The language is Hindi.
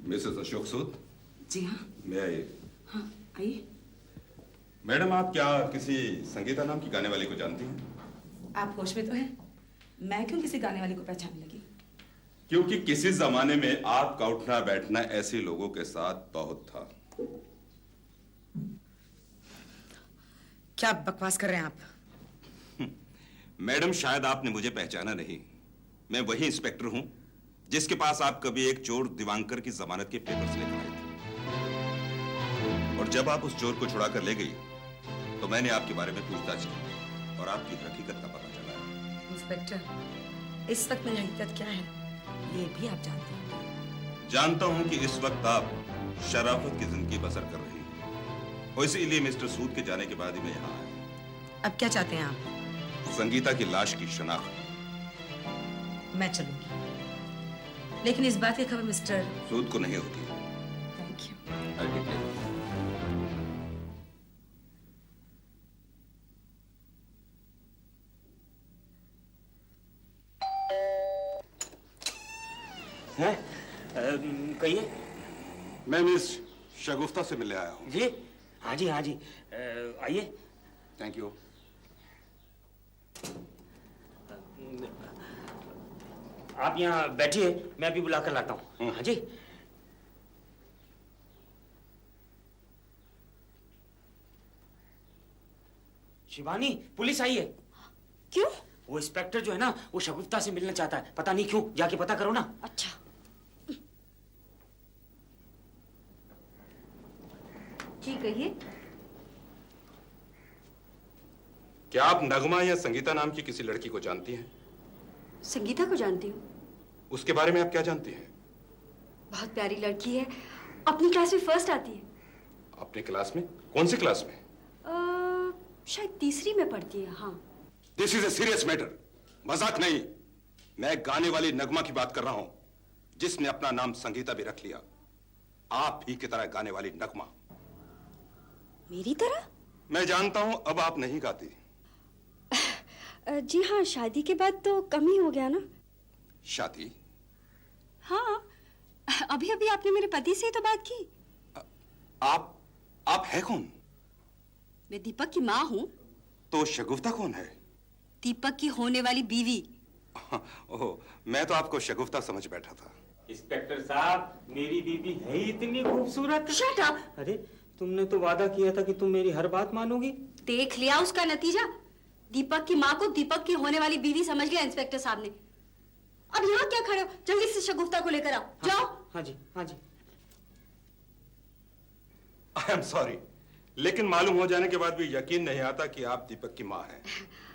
मिसेस अशोक सूद। जी हाँ। मैं आइए। हाँ आइए। मैडम, आप क्या किसी संगीता नाम की गाने वाली को जानती हैं? आप होश में तो हैं? मैं क्यों किसी गाने वाली को पहचानने लगी? क्योंकि किसी जमाने में आपका उठना बैठना ऐसे लोगों के साथ बहुत था। क्या बकवास कर रहे हैं आप? मैडम, शायद आपने मुझे पहचाना नहीं। मैं वही इंस्पेक्टर हूं जिसके पास आप कभी एक चोर दिवांकर की जमानत के पेपर्स लेकर आए थे। और जब आप उस चोर को छुड़ा कर ले गई तो मैंने आपके बारे में पूछताछ की और आपकी हकीकत का पता चला। इंस्पेक्टर, इस वक्त मेरी हकीकत क्या है ये भी आप जानते हैं? जानता हूं कि इस वक्त आप शराफत की जिंदगी बसर कर रही हैं और इसीलिए मिस्टर सूद के जाने के बाद ही मैं यहाँ आया। अब क्या चाहते हैं आप? संगीता की लाश की शनाख्त। मैं चलूंगी, लेकिन इस बात की खबर मिस्टर सूद को नहीं होती। Thank you. हैं? कहिए। मैं मिस शगुफ्ता से मिलने आया हूँ। जी हाँ जी हाँ जी, आइए। Thank you. आप यहाँ बैठिए, मैं अभी बुला कर लाता हूँ। हाँ जी। शिवानी, पुलिस आई है। क्यों? वो इंस्पेक्टर जो है ना, वो शगुफ्ता से मिलना चाहता है। पता नहीं क्यों, जाके पता करो ना। अच्छा। जी कहिए। क्या आप नगमा या संगीता नाम की किसी लड़की को जानती हैं? संगीता को जानती हूँ। उसके बारे में आप क्या जानती हैं? बहुत प्यारी लड़की है, अपनी क्लास में फर्स्ट आती है। अपनी क्लास में? कौन सी क्लास में? शायद तीसरी में पढ़ती है। हाँ। This is a serious matter. मजाक नहीं। मैं गाने वाली नगमा की बात कर रहा हूं जिसने अपना नाम संगीता भी रख लिया। आप ही की तरह गाने वाली नगमा। मेरी तरह? मैं जानता हूं अब आप नहीं गाती। जी हाँ, शादी के बाद तो कम ही हो गया ना। शादी? हाँ, अभी अभी आपने मेरे पति से ही तो बात की। आप है कौन? मैं दीपक की माँ हूँ। तो शगुफ्ता कौन है? दीपक की होने वाली बीवी। ओह, मैं तो आपको शगुफ्ता समझ बैठा था। इंस्पेक्टर साहब, मेरी बीबी है ही इतनी खूबसूरत। Shut up! अरे, तुमने तो वादा किया था कि तुम मेरी हर बात मानोगी। देख लिया उसका नतीजा। दीपक की माँ को दीपक की होने वाली बीवी समझ लिया इंस्पेक्टर साहब ने। अब यहाँ क्या खड़े हो? जल्दी से शगुफ्ता को लेकर आओ। जाओ। हाँ जी हाँ जी। आई एम सॉरी, लेकिन मालूम हो जाने के बाद भी यकीन नहीं आता कि आप दीपक की माँ हैं।